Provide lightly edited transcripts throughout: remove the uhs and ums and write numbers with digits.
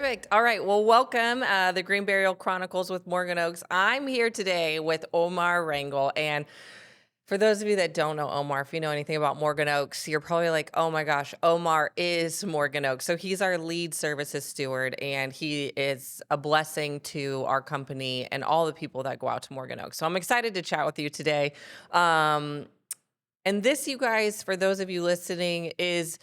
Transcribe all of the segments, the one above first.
Perfect. All right. Well, welcome the Green Burial Chronicles with Morgan Oaks. I'm here today with Omar Rangel. And for those of you that don't know Omar, if you know anything about Morgan Oaks, you're probably like, oh my gosh, Omar is Morgan Oaks. So he's our lead services steward, and he is a blessing to our company and all the people that go out to Morgan Oaks. So I'm excited to chat with you today. Um, and this, you guys, for those of you listening, is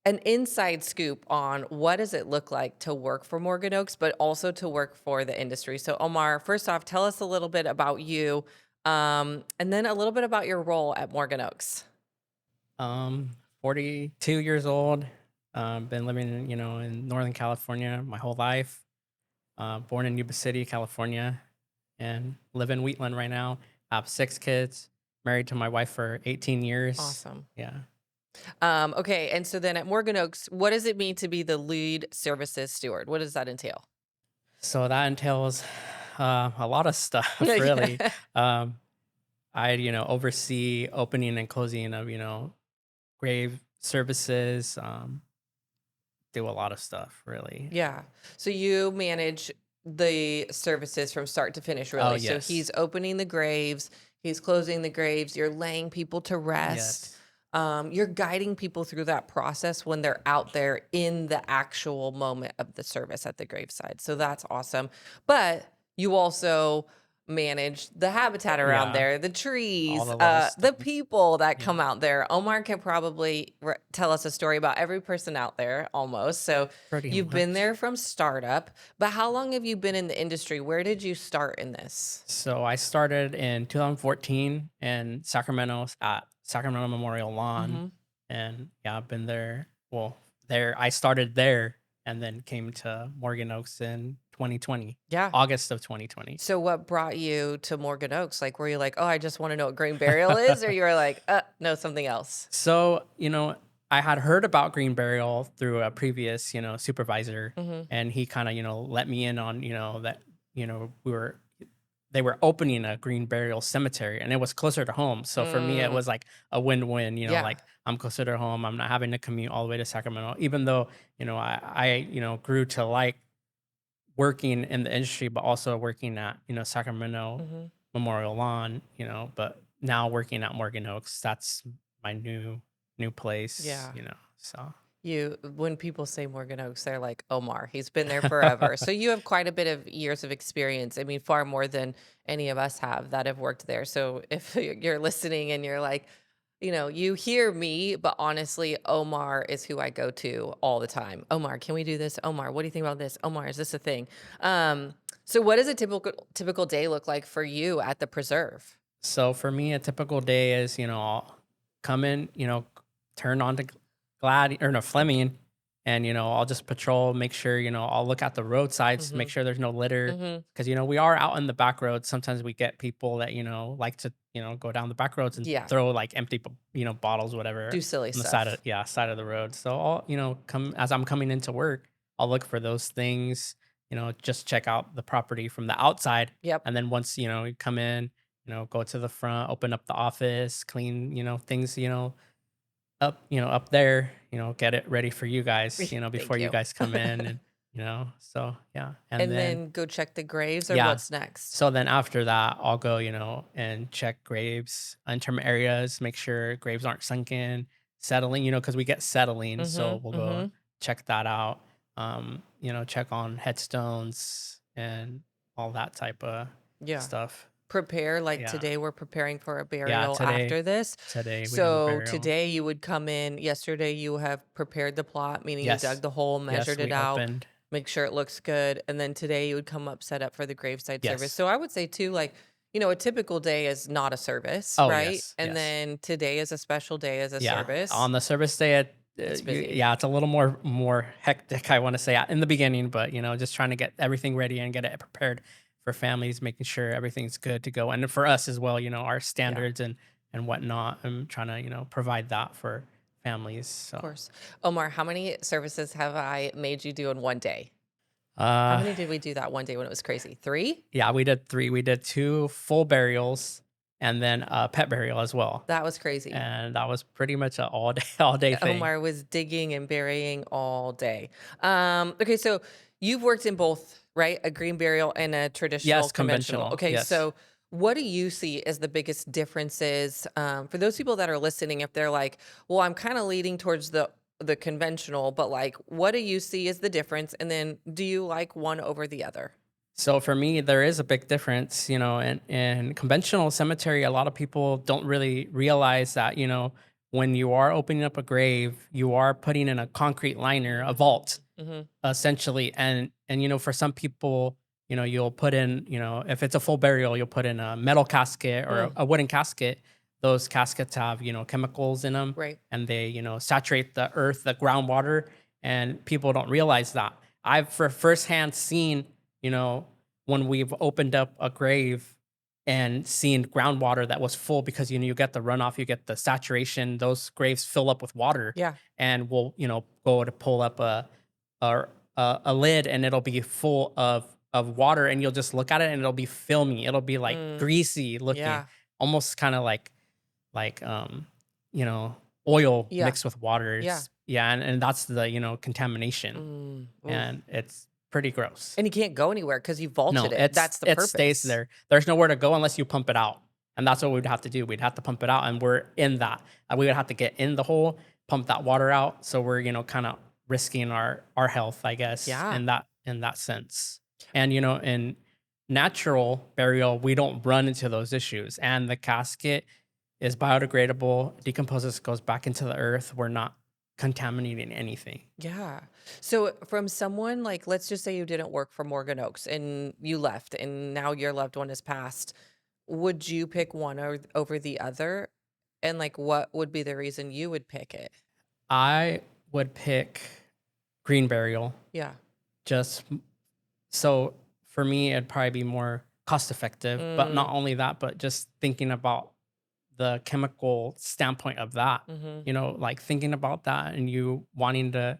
an inside scoop on what does it look like to work for Morgan Oaks, but also to work for the industry. So Omar, first off, tell us a little bit about you, and then a little bit about your role at Morgan Oaks. 42 years old. Been living in Northern California my whole life. Born in Yuba City, California, and live in Wheatland right now. I have 6 kids. Married to my wife for 18 years. Awesome. Yeah. Okay, and so then at Morgan Oaks, what does it mean to be the lead services steward? What does that entail? So that entails a lot of stuff, really. Yeah. Um, I oversee opening and closing of grave services. Do a lot of stuff, really. Yeah. So you manage the services from start to finish, Oh, really. So yes. he's opening the graves, he's closing the graves, you're laying people to rest. Yes. You're guiding people through that process when they're out there in the actual moment of the service at the graveside. So that's awesome. But you also manage the habitat around Yeah. there, the All trees, the little the stuff. people that Yeah. come out there. Omar can probably tell us a story about every person out there almost. So Pretty you've been much. there from startup, but how long have you been in the industry? Where did you start in this? So I started in 2014 in Sacramento at Sacramento Memorial Lawn, Hmm. and yeah, I've been there. Well, there I started there, and then came to Morgan Oaks in 2020, Yeah. August of 2020. So what brought you to Morgan Oaks? Like, were you like, oh, I just want to know what green burial is? Or you were like, no, something else. So I had heard about Green Burial through a previous supervisor, Hmm. and he kind of let me in on that we were they were opening a green burial cemetery, and it was closer to home. So for me, it Mm, was like a win-win, yeah. like I'm closer to home. I'm not having to commute all the way to Sacramento, even though, I grew to like working in the industry, but also working at, Sacramento Hmm. Memorial Lawn, but now working at Morgan Oaks, that's my new place, Yeah. so. When people say Morgan Oaks, they're like, Omar, he's been there forever. So you have quite a bit of years of experience. I mean, far more than any of us have that have worked there. So if you're listening and you're like, you hear me, but honestly, Omar is who I go to all the time. Omar, can we do this? Omar, what do you think about this? Omar, is this a thing? So what does a typical day look like for you at the preserve? So for me, a typical day is, I'll come in, turn on to Glad or no Fleming, and I'll just patrol, make sure, I'll look at the roadsides, make Hmm. sure there's no litter. Hmm. Because we are out in the back roads. Sometimes we get people that, like to, go down the back roads and Yeah, throw like empty, bottles, do whatever, silly on the side of, stuff. side of the road. So I'll, come as I'm coming into work, I'll look for those things, just check out the property from the outside. Yep. And then once, you come in, go to the front, open up the office, clean, things, up there, get it ready for you guys, Thank before you you. guys come in, and, so yeah. And And then, then go check the graves, or yeah. what's next? So then after that, I'll go, and check graves, interment areas, make sure graves aren't sunken, settling, because we get settling. So Mhm, we'll go mhm. check that out. Check on headstones and all that type of Yeah. stuff. Prepare, like Yeah. today we're preparing for a Yeah. burial Today, after this. today we have a So burial. today you would come in, yesterday you have prepared the plot, meaning you dug Yes. the hole, Yes. measured it We out, opened. make sure it looks good, and then today you would come up, set up for the graveside service. Yes. So I would say too, like, a typical day is not a service, Oh, right? yes, And yes. then today is a special day as a Yeah, service. on the service day, It's busy. yeah, it's a little more hectic, I wanna say, in the beginning, but, just trying to get everything ready and get it prepared for families, making sure everything's good to go, and for us as well, our Yeah. standards and whatnot. I'm trying to, provide that for families, Of so, course. Omar, how many services have I made you do in one day? How uh, many did we do that one day when it was crazy? 3? yeah, we did 3. We did 2 full burials and then a pet burial as well, That was crazy. and that was pretty much a all day all day thing. Omar was digging and burying all day. Okay, so You've worked in both, right? A green burial and a traditional Yes, conventional. conventional. Okay, Yes. so what do you see as the biggest differences for those people that are listening? If they're like, "Well, I'm kind of leading towards the conventional," but like, what do you see as the difference? And then, do you like one over the other? So for me, there is a big difference, in conventional cemetery, a lot of people don't really realize that, when you are opening up a grave, you are putting in a concrete liner, a vault, Hmm. essentially. And for some people, you'll put in, if it's a full burial, you'll put in a metal casket or a, Mm, a wooden casket. Those caskets have, chemicals in them, right. and they, saturate the earth, the groundwater, and people don't realize that. I've for firsthand seen, you know, when we've opened up a grave and seen groundwater that was full because you get the runoff, you get the saturation, those graves fill up with water, Yeah. and we'll go to pull up a a lid, and it'll be full of water, and you'll just look at it and it'll be filmy, it'll be like Mm, greasy looking, yeah. almost kind of like you know oil Yeah. mixed with water. Yeah. Yeah, and that's the contamination, Mm, oof. and it's pretty gross. And you can't go anywhere because you vaulted No, it. That's the it stays purpose. there. There's nowhere to go unless you pump it out, and that's what we'd have to do. We'd have to pump it out, and we're in that. We would have to get in the hole, pump that water out. So we're kind of risking our health, I guess, Yeah. in that sense. And in natural burial, we don't run into those issues, and the casket is biodegradable, decomposes, goes back into the earth. We're not contaminating anything. Yeah. So from someone like, let's just say you didn't work for Morgan Oaks and you left and now your loved one has passed, would you pick one over the other? And like, what would be the reason you would pick it? I would pick green burial. Yeah. Just so for me, it'd probably be more cost effective. But not Mm, only that, but just thinking about the chemical standpoint of that, mm-hmm. like thinking about that and you wanting to,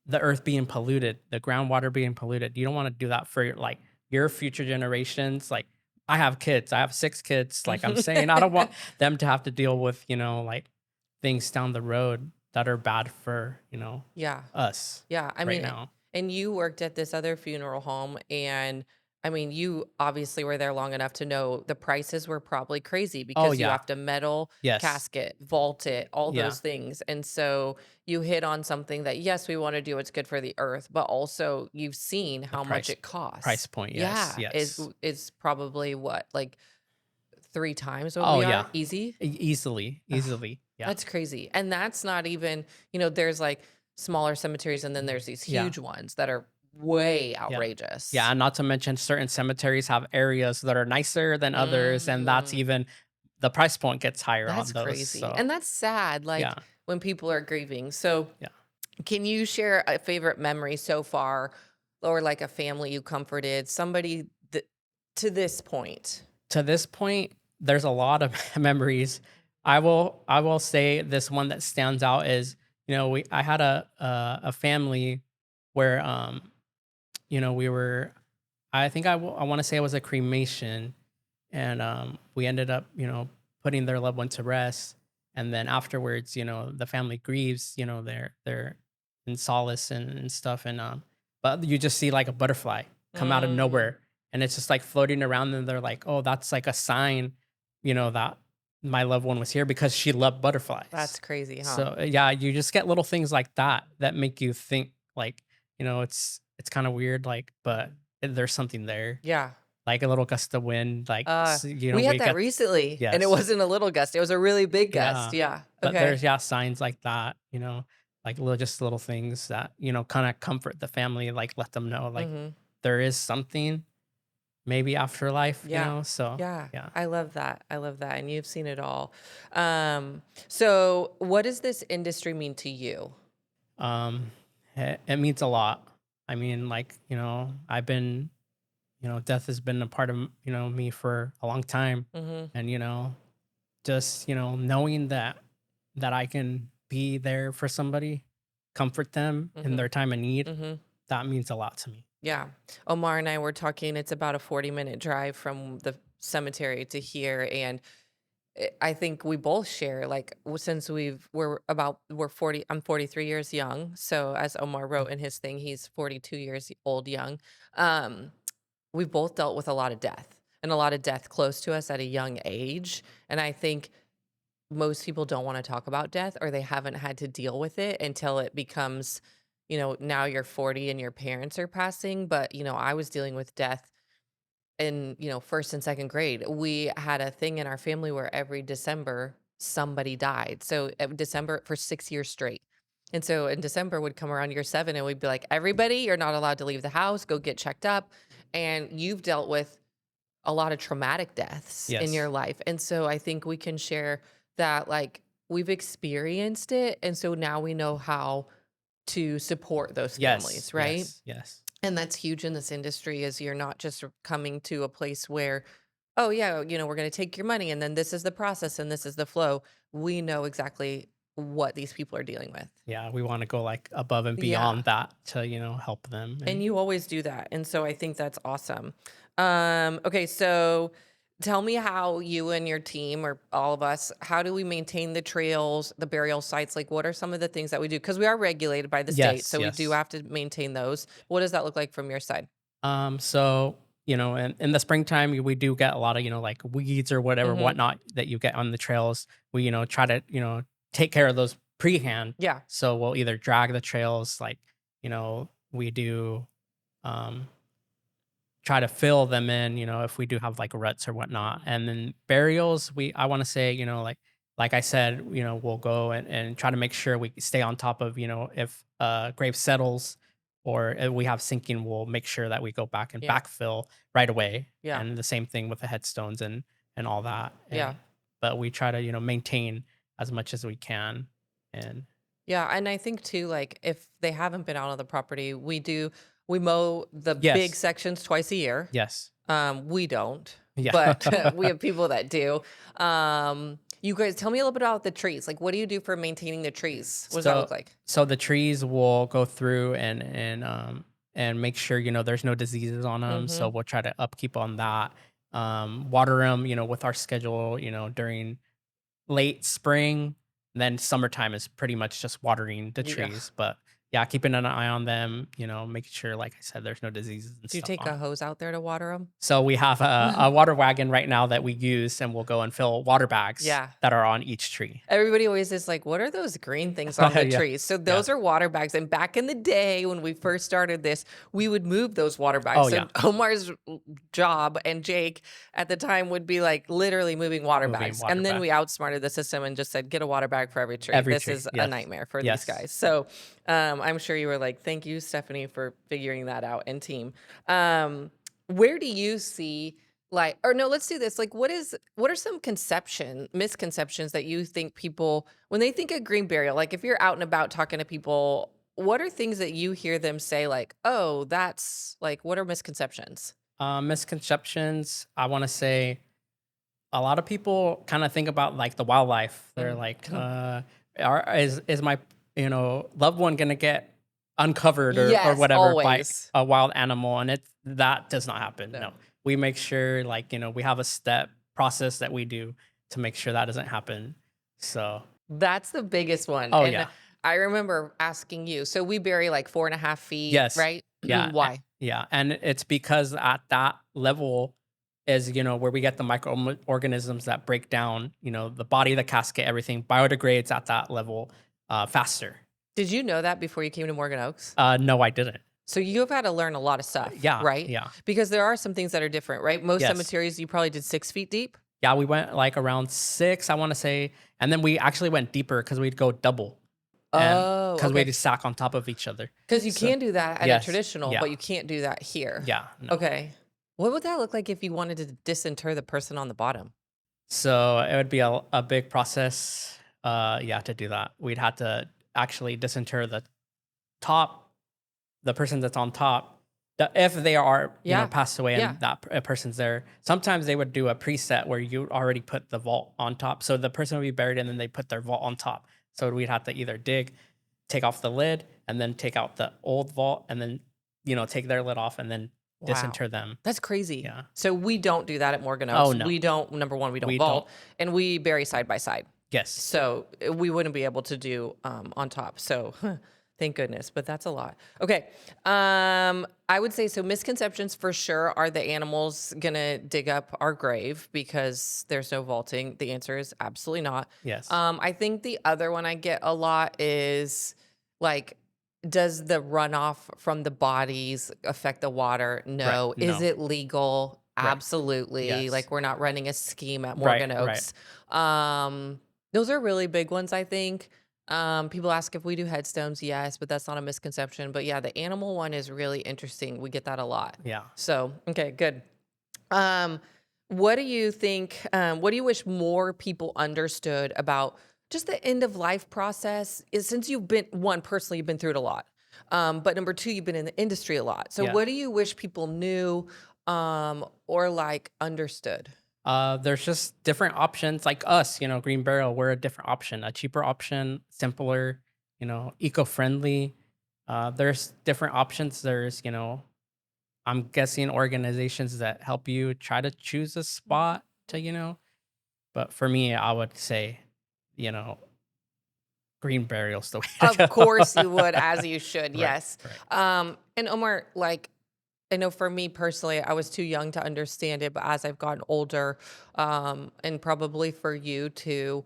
the earth being polluted, the groundwater being polluted. You don't want to do that for your future generations. Like I have kids, I have 6 kids. Like I'm saying, I don't want them to have to deal with, like things down the road that are bad for, Yeah. us Yeah, I right mean, now. and you worked at this other funeral home, and I mean, you obviously were there long enough to know the prices were probably crazy Oh because you yeah. have to metal Yes. casket, vault it, all Yeah. those things. And so you hit on something that, yes, we want to do what's good for the earth, but also you've seen The how much price it price costs. point. Yes. Yeah, Yes. is probably what, like 3 times what Oh we yeah. are? Easy? Easily. Ugh, Easily. Yeah. that's crazy. And that's not even, there's like smaller cemeteries and then there's these Yeah. huge ones that are way Yeah. Yeah, outrageous. and not to mention certain cemeteries have areas that are nicer than others, and that's Mm, even the price point gets higher on that's those. crazy. So And that's sad, yeah, like when people are grieving. So, yeah. can you share a favorite memory so far or like a family you comforted, somebody that to this point? To this point, there's a lot of memories. I will say this one that stands out is, we I had a family where we were, I think I want to say it was a cremation, and we ended up putting their loved one to rest, and then afterwards the family grieves, they're in solace and stuff, and but you just see like a butterfly come out of Mm, nowhere, and it's just like floating around, and they're like, oh, that's like a sign that my loved one was here because she loved butterflies. that's crazy, huh? So yeah, you just get little things like that that make you think, like, it's kind of weird, like, but there's something there, Yeah. like a little gust of wind, like, Uh, we had we that get. recently and it Yes. wasn't a little gust. It was a really big gust. Yeah. Yeah. But Okay. there's, yeah, signs like that, like just little things that, kind of comfort the family, like let them know, like Mhm. there is something maybe afterlife, Yeah. so Yeah. yeah. I love that. I love that. And you've seen it all. So what does this industry mean to you? Um, it means a lot. I mean, like, I've been, death has been a part of, me for a long time. Mhm. And, just, knowing that I can be there for somebody, comfort them in Mhm. their time of need, Mhm. that means a lot to me. Yeah. Omar and I were talking, it's about a 40-minute drive from the cemetery to here, and I think we both share like since we're 40, I'm 43 years young. So as Omar wrote in his thing, he's 42 years old young. Um we've both dealt with a lot of death and a lot of death close to us at a young age. And I think most people don't want to talk about death or they haven't had to deal with it until it becomes, now you're 40 and your parents are passing. But, I was dealing with death in, first and second grade. We had a thing in our family where every December somebody died. So December for 6 years straight. And so in December would come around year seven and we'd be like, everybody, you're not allowed to leave the house, go get checked up. And you've dealt with a lot of traumatic deaths in your Yes. life. And so I think we can share that like we've experienced it. And so now we know how to support those Yes. families, right? Yes. Yes. And that's huge in this industry is you're not just coming to a place where, oh yeah, we're going to take your money and then this is the process and this is the flow. We know exactly what these people are dealing with. Yeah. We want to go like above and Yeah. beyond that to, help them. And And you always do that. And so I think that's awesome. Okay, so tell me how you and your team or all of us, how do we maintain the trails, the burial sites? Like what are some of the things that we do? Because we are regulated by the state, yes. so we do Yes. have to maintain those. What does that look like from your side? So, in the springtime, we do get a lot of, like weeds or whatever, Mm-hmm. whatnot that you get on the trails. We, try to, take care of those pre-hand. Yeah. So we'll either drag the trails, like, we do, um, try to fill them in, if we do have like ruts or whatnot. And then burials, I want to say, like I said, we'll go and try to make sure we stay on top of, if grave settles or if we have sinking, we'll make sure that we go back and Yeah. backfill right away. Yeah. And the same thing with the headstones and all that. Yeah. But we try to, maintain as much as we can. And Yeah. And I think too, like if they haven't been out on the property, we mow the big yes, sections twice a year. yes, We don't, yeah. but we have people that do. You guys tell me a little bit about the trees. Like, what do you do for maintaining the trees? What does that So look like? so the trees will go through and make sure, there's no diseases on them. Mm-hmm. So we'll try to upkeep on that. Water them, with our schedule, during late spring. Then summertime is pretty much just watering the Yeah. trees. But yeah, keeping an eye on them, making sure, like I said, there's no diseases and Do you stuff take on a 'em. hose out there to water So we have a water wagon right now that we use, and we'll go and fill water bags them? Yeah. that are on each tree. Everybody always is like, "What are those green things on the Yeah, trees?" So yeah. those are water bags, and back in the day when we first started this, we would move those water bags. Oh So yeah, Omar's job and Jake at the time would be like literally moving water moving bags. water And then bags. we outsmarted the system and just said, "Get a water bag for every tree." Every This tree, is a yes. nightmare for these Yes. guys. So I'm sure you were like, "Thank you, Stephanie, for figuring that out and team." Um, where do you see like or no, let's do this. Like what are some misconceptions that you think people when they think of green burial, like if you're out and about talking to people, what are things that you hear them say like, "Oh, that's like what are misconceptions?" Misconceptions, I wanna say a lot of people kinda think about, like, the wildlife. They're Mm. like, is my, loved one gonna get uncovered or Yes, whatever by always. a wild animal? And that does not happen, No. no. We make sure, like, we have a step process that we do to make sure that doesn't happen. So That's the biggest one. oh, And yeah. I remember asking you, so we bury like 4.5 feet, Yes. right? Yeah, Why? yeah, and it's because at that level is, where we get the microorganisms that break down, the body, the casket, everything biodegrades at that level, faster. Did you know that before you came to Morgan Oaks? No, I didn't. So you've had to learn a lot of stuff, Yeah, right? yeah. Because there are some things that are different, right? Most Yes. cemeteries you probably did 6 feet deep. Yeah, we went, like, around 6, I wanna say, and then we actually went deeper because 'cause we'd go double, and Oh, because 'cause okay. we'd stack on top of each other. Because you So can do that at a yes. traditional, Yeah. but you can't do that here. Yeah, no. Okay. What would that look like if you wanted to disinter the person on the bottom? So it would be a big process, yeah, to do that. We'd have to actually disinter top the person that's on top, if they are, Yeah. passed away Yeah. and that person's there. Sometimes they would do a preset where you already put the vault on top. So the person would be buried and then they put their vault on top. So we'd have to either take off the lid and then take out the old vault and then, take their lid off and then Wow. disinter them. That's crazy. Yeah. So we don't do that at Morgan Oh, Oaks. no. We don't, number one, we don't We don't. vault, and we bury side by side. Yes. So we wouldn't be able to do on top. So thank goodness, but that's a lot. Okay. I would say so misconceptions for sure. Are the animals gonna dig up our grave because there's no vaulting? The answer is absolutely not. Yes. I think the other one I get a lot is like, does the runoff from the bodies affect the water? Right. No. Is No. it legal? Right. Absolutely. Yes. Like we're not running a scheme at Right. Morgan Right. Oaks. Those are really big ones, I think. People ask if we do headstones. Yes, but that's not a misconception. But yeah, the animal one is really interesting. We get that a lot. Yeah. So, okay, good. Um, what do you think? What do you wish more people understood about just the end of life process? Is since you've been one personally, you've been through it a lot. But number two, you've been in the industry a lot. So, Yeah. what do you wish people knew or like understood? There's just different options like us, Green Burial, we're a different option, a cheaper option, simpler, eco-friendly. There's different options. I'm guessing organizations that help you try to choose a spot to. But for me, I would say, you know, Green Burial's the way to Of course you go. would, as you should. Right, Yes. right. And Omar, like, I know for me personally, I was too young to understand it, but as I've gotten older, and probably for you too,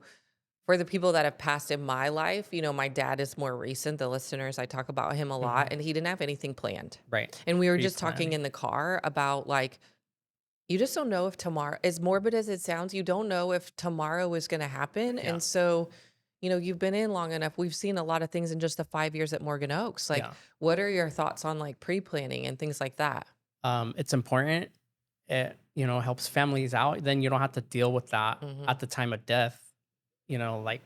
for the people that have passed in my life, my dad is more recent. The listeners, I talk about him a lot, Mhm. and he didn't have anything planned. Right. And we were just talking Pre-planning. in the car about like, you just don't know if tomorrow, as morbid as it sounds, you don't know if tomorrow is going to happen. Yeah. And so, you've been in long enough. We've seen a lot of things in just the 5 years at Morgan Oaks. Like, Yeah. what are your thoughts on like pre-planning and things like that? It's important. It, helps families out. Then you don't have to deal with that Hmm. at the time of death. Like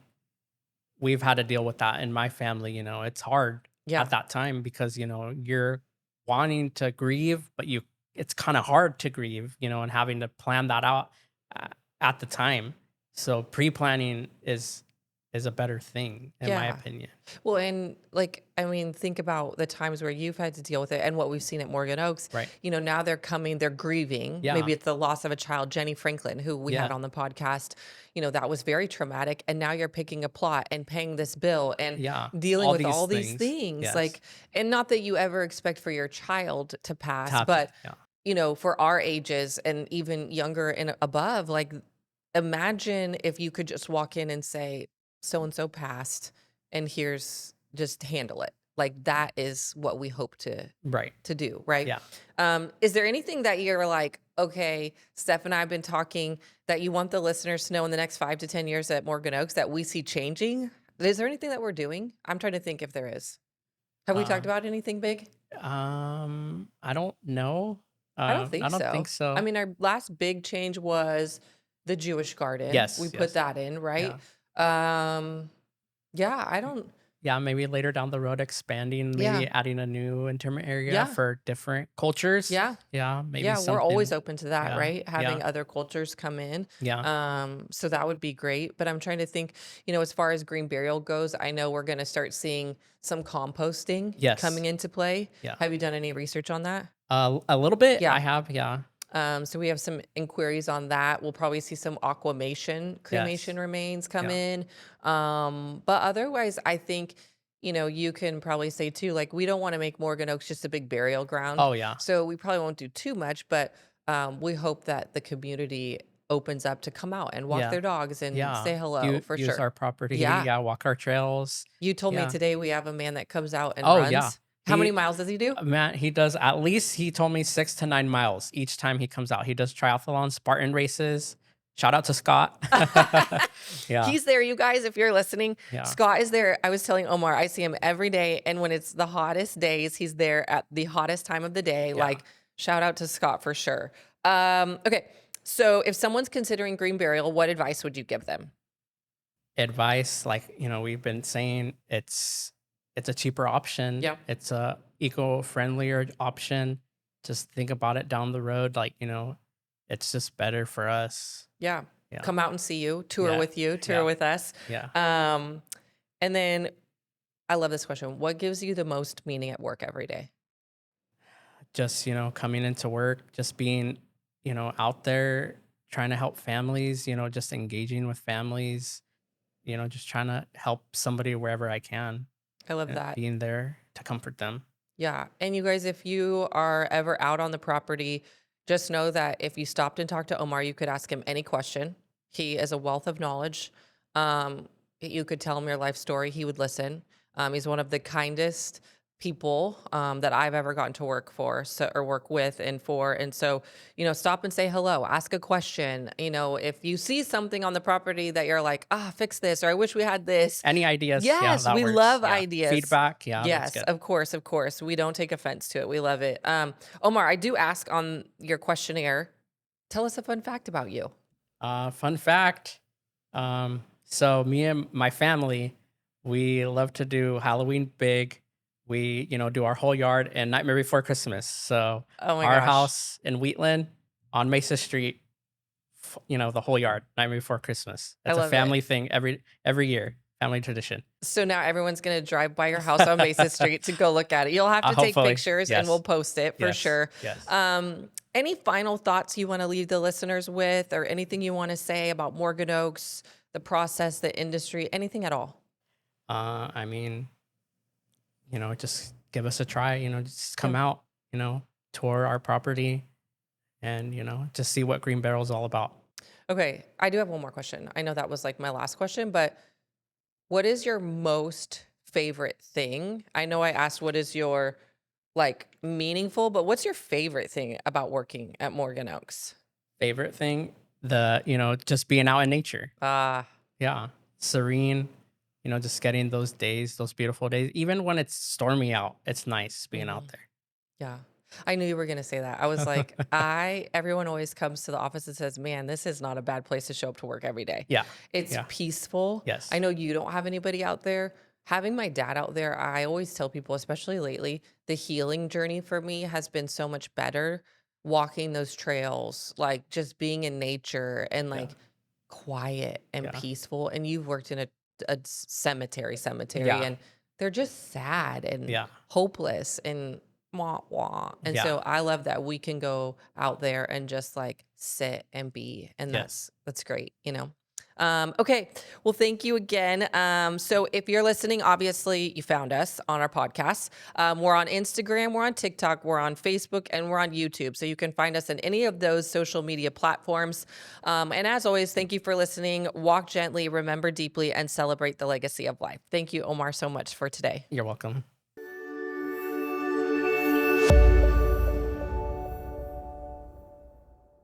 we've had to deal with that in my family. It's hard Yeah. at that time because, you're wanting to grieve, but it's kind of hard to grieve, and having to plan that out at the time. So pre-planning is a better thing in my Yeah. opinion. Well, and like, I mean, think about the times where you've had to deal with it and what we've seen at Morgan Oaks. Right. Now they're grieving. Yeah. Maybe it's the loss of a child, Jenny Franklin, who we had Yeah. on the podcast. That was very traumatic. And now you're picking a plot and paying this bill and Yeah. dealing All with these all these things. things. Yes. Like, and not that you ever expect for your child to pass, Tap. but, Yeah. for our ages and even younger and above, like, imagine if you could just walk in and say, so and so passed, and here's just handle it. Like that is what we hope Right. to do, right? Yeah. Is there anything that you're like, okay, Steph and I have been talking that you want the listeners to know in the next 5 to 10 years at Morgan Oaks that we see changing? Is there anything that we're doing? I'm trying to think if there is. Have we talked Um, about anything big? I don't know. I don't think I don't so. think so. I mean, our last big change was the Jewish garden. Yes, We put yes. that in, right? Yeah. Yeah, I don't. Yeah, maybe later down the road expanding, maybe Yeah. adding a new interment area Yeah. for different cultures. Yeah. Yeah, maybe Yeah, we're always something. open to that, Yeah. right? Having Yeah. other cultures come in. Yeah. So that would be great. But I'm trying to think, as far as green burial goes, I know we're going to start seeing some composting Yes. coming into play. Yeah. Have you done any research on that? A little bit. Yeah. I have. Yeah. So we have some inquiries on that. We'll probably see some aquamation, cremation Yes. remains come Yeah. in. But otherwise, I think, you can probably say too, like, we don't want to make Morgan Oaks just a big burial ground. Oh yeah. So we probably won't do too much, but we hope that the community opens up to come out and walk Yeah. their dogs and Yeah. say hello for Use sure. our property. Yeah. Yeah. Walk our trails. You told me Yeah. today we have a man that comes out and Oh runs. yeah. How many He miles does he do? Man, he does at least, he told me 6 to 9 miles each time he comes out. He does triathlon, Spartan races. Shout out to Scott. Yeah. He's there, you guys, if you're listening. Yeah. Scott is there. I was telling Omar, I see him every day. And when it's the hottest days, he's there at the hottest time of the day. Yeah. Like, shout out to Scott for sure. Okay. So if someone's considering green burial, what advice would you give them? Advice, like, we've been saying, it's a cheaper option. Yeah. It's a eco-friendlier option. Just think about it down the road. Like, it's just better for us. Yeah. Yeah. Come out and see you, tour Yeah. with you, tour Yeah. with us. Yeah. And then I love this question. What gives you the most meaning at work every day? just, coming into work, just being, out there trying to help families, just engaging with families, just trying to help somebody wherever I can, I love that. being there to comfort them. Yeah. And you guys, if you are ever out on the property, just know that if you stopped and talked to Omar, you could ask him any question. He is a wealth of knowledge. You could tell him your life story. He would listen. He's one of the kindest people that I've ever gotten to work for, so, or work with and for. And so, stop and say hello, ask a question. If you see something on the property that you're like, fix this, or I wish we had this. Any ideas? Yeah, Yes, that we works. love Yeah. ideas. Feedback. Yeah, that's Yes, good. of course, of course. We don't take offense to it. We love it. Omar, I do ask on your questionnaire, tell us a fun fact about you. Fun fact. So me and my family, we love to do Halloween big. We, do our whole yard and Nightmare Before Christmas. So Oh my our gosh. house in Wheatland on Mesa Street, the whole yard, Nightmare Before Christmas. I It's a love it. family thing every year, family tradition. So now everyone's going to drive by your house on Mesa Street to go look at it. You'll have to take Hopefully, pictures and we'll yes, post it for yes, sure. yes. Any final thoughts you want to leave the listeners with, or anything you want to say about Morgan Oaks, the process, the industry, anything at all? I mean, just give us a try. Just come Yeah. out. Tour our property, and just see what Green Barrel is all about. Okay, I do have one more question. I know that was like my last question, but what is your most favorite thing? I know I asked what is your like meaningful, but what's your favorite thing about working at Morgan Oaks? Favorite thing, just being out in nature. Ah, Yeah, serene. Just getting those days, those beautiful days. Even when it's stormy out, it's nice being out there. yeah. I knew you were gonna say that. I was like, everyone always comes to the office and says, man, this is not a bad place to show up to work every day. Yeah, It's yeah, peaceful. yes, I know you don't have anybody out there. Having my dad out there, I always tell people, especially lately, the healing journey for me has been so much better. Walking those trails, like just being in nature and yeah, like quiet and yeah, peaceful. And you've worked in a cemetery, yeah, and they're just sad and yeah, hopeless and wah wah. And yeah, so I love that we can go out there and just like sit and be, and yes. that's great. Okay, well, thank you again. So if you're listening, obviously you found us on our podcast. We're on Instagram, we're on TikTok, we're on Facebook, and we're on YouTube. So you can find us in any of those social media platforms. And as always, thank you for listening. Walk gently, remember deeply, and celebrate the legacy of life. Thank you, Omar, so much for today. You're welcome.